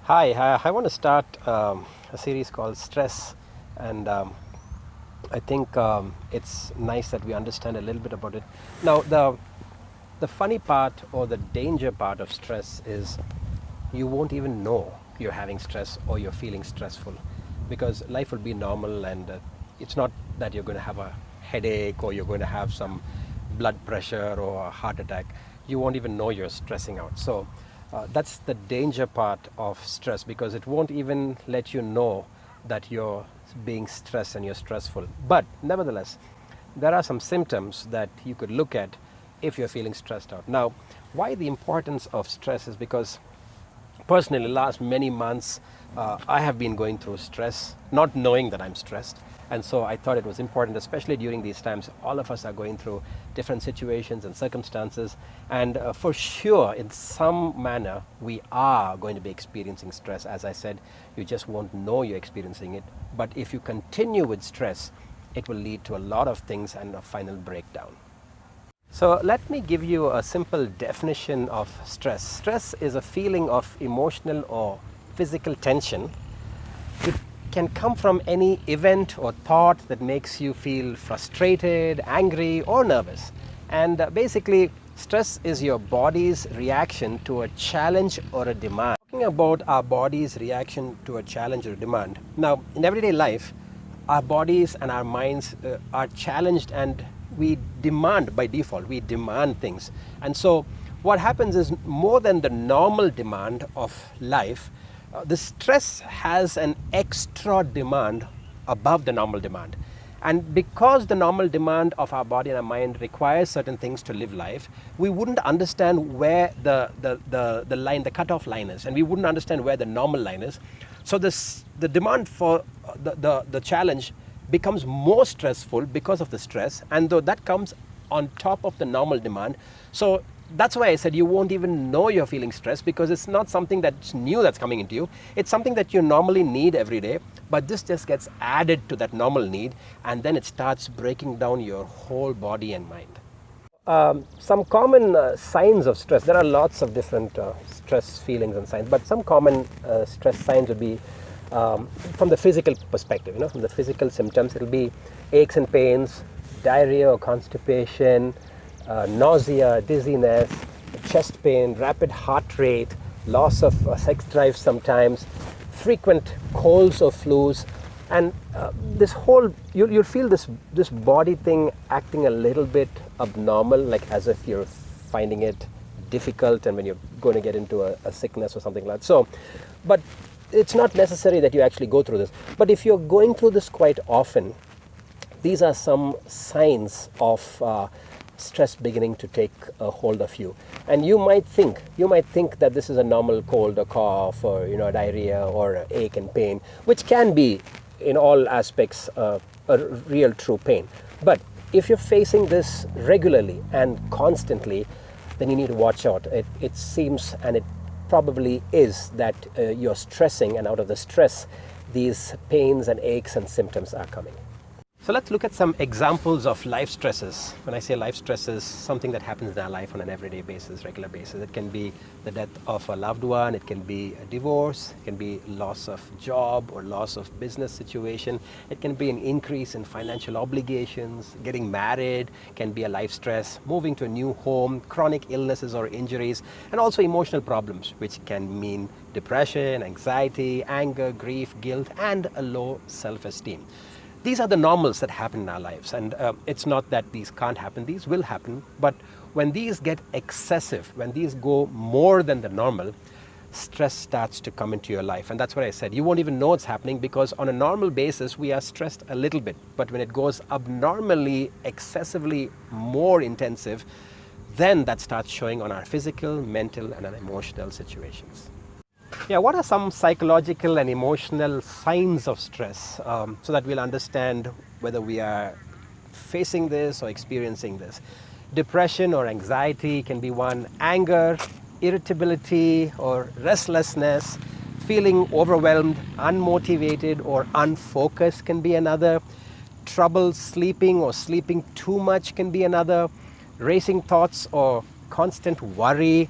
Hi, I want to start a series called Stress, and I think it's nice that we understand a little bit about it. Now, the funny part or the danger part of stress is you won't even know you're having stress or you're feeling stressful because life will be normal, and it's not that you're going to have a headache or you're going to have some blood pressure or a heart attack. You won't even know you're stressing out. So that's the danger part of stress, because it won't even let you know that you're being stressed and you're stressful. But nevertheless, there are some symptoms that you could look at if you're feeling stressed out. Now, why the importance of stress is because personally, last many months, I have been going through stress, not knowing that I'm stressed. And so I thought it was important, especially during these times. All of us are going through different situations and circumstances. And for sure, in some manner, we are going to be experiencing stress. As I said, you just won't know you're experiencing it. But if you continue with stress, it will lead to a lot of things and a final breakdown. So let me give you a simple definition of stress. Stress is a feeling of emotional or physical tension. It can come from any event or thought that makes you feel frustrated, angry, or nervous. And basically, stress is your body's reaction to a challenge or a demand. Talking about our body's reaction to a challenge or demand. Now, in everyday life, our bodies and our minds are challenged, and we demand by default, we demand things. And so what happens is, more than the normal demand of life, the stress has an extra demand above the normal demand. And because the normal demand of our body and our mind requires certain things to live life, we wouldn't understand where the line, the cutoff line is, and we wouldn't understand where the normal line is. So the demand for the challenge becomes more stressful because of the stress, and though that comes on top of the normal demand. So that's why I said you won't even know you're feeling stressed, because it's not something that's new that's coming into you. It's something that you normally need every day, but this just gets added to that normal need, and then it starts breaking down your whole body and mind. Some common signs of stress. There are lots of different stress feelings and signs, but some common stress signs would be from the physical perspective. From the physical symptoms, it'll be aches and pains, diarrhea or constipation, nausea, dizziness, chest pain, rapid heart rate, loss of sex drive sometimes, frequent colds or flus, and this whole, you'll feel this body thing acting a little bit abnormal, like as if you're finding it difficult and when you're going to get into a sickness or something like that. So, but it's not necessary that you actually go through this. But if you're going through this quite often, these are some signs of stress beginning to take a hold of you. And you might think that this is a normal cold or cough or diarrhea or ache and pain, which can be in all aspects a real true pain. But if you're facing this regularly and constantly, then you need to watch out. It seems, and it probably is, that you're stressing, and out of the stress, these pains and aches and symptoms are coming. So let's look at some examples of life stresses. When I say life stresses, something that happens in our life on an everyday basis, regular basis. It can be the death of a loved one, it can be a divorce, it can be loss of job or loss of business situation, it can be an increase in financial obligations, getting married can be a life stress, moving to a new home, chronic illnesses or injuries, and also emotional problems, which can mean depression, anxiety, anger, grief, guilt, and a low self-esteem. These are the normals that happen in our lives, and it's not that these can't happen, these will happen, but when these get excessive, when these go more than the normal, stress starts to come into your life. And that's what I said, you won't even know it's happening, because on a normal basis we are stressed a little bit, but when it goes abnormally, excessively more intensive, then that starts showing on our physical, mental, and emotional situations. Yeah, what are some psychological and emotional signs of stress, so that we'll understand whether we are facing this or experiencing this? Depression or anxiety can be one. Anger, irritability or restlessness, feeling overwhelmed, unmotivated or unfocused can be another. Trouble sleeping or sleeping too much can be another. Racing thoughts or constant worry,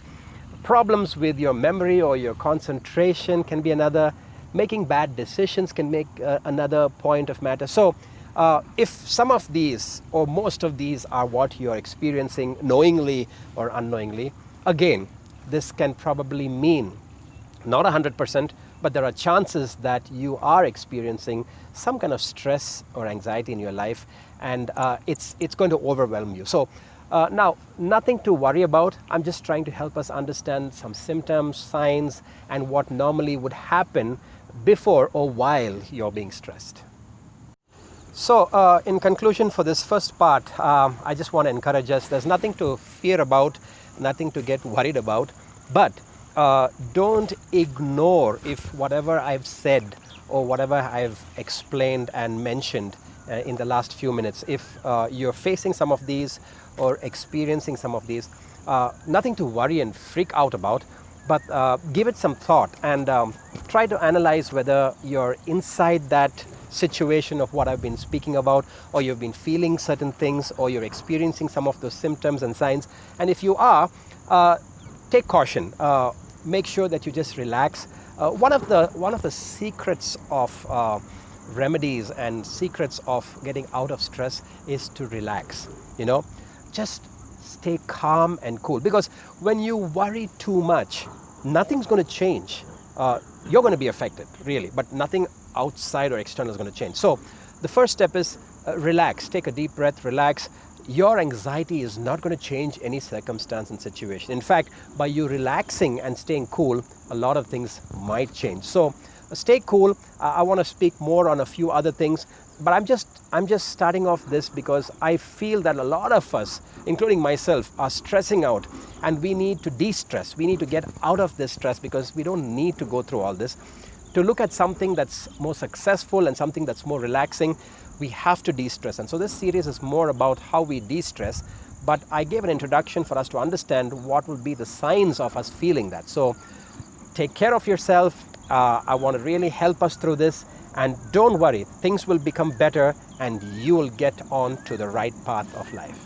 Problems with your memory or your concentration can be another. Making bad decisions can make another point of matter. So if some of these or most of these are what you're experiencing knowingly or unknowingly, again, this can probably mean not 100%, but there are chances that you are experiencing some kind of stress or anxiety in your life, and it's going to overwhelm you. So now, nothing to worry about. I'm just trying to help us understand some symptoms, signs, and what normally would happen before or while you're being stressed. So in conclusion for this first part, I just want to encourage us, there's nothing to fear about, nothing to get worried about, but don't ignore if whatever I've said or whatever I've explained and mentioned in the last few minutes, if you're facing some of these or experiencing some of these, nothing to worry and freak out about, but give it some thought and try to analyze whether you're inside that situation of what I've been speaking about, or you've been feeling certain things, or you're experiencing some of those symptoms and signs. And if you are, take caution. Make sure that you just relax. One of the secrets of remedies and secrets of getting out of stress is to relax. Just stay calm and cool, because when you worry too much, nothing's going to change. You're going to be affected, really, but nothing outside or external is going to change. So the first step is relax. Take a deep breath, relax. Your anxiety is not going to change any circumstance and situation. In fact, by you relaxing and staying cool, a lot of things might change. So stay cool. I want to speak more on a few other things, but I'm just starting off this because I feel that a lot of us, including myself, are stressing out, and we need to de-stress. We need to get out of this stress because we don't need to go through all this. To look at something that's more successful and something that's more relaxing, we have to de-stress. And so this series is more about how we de-stress, but I gave an introduction for us to understand what will be the signs of us feeling that. So take care of yourself. I want to really help us through this, and don't worry, things will become better and you will get on to the right path of life.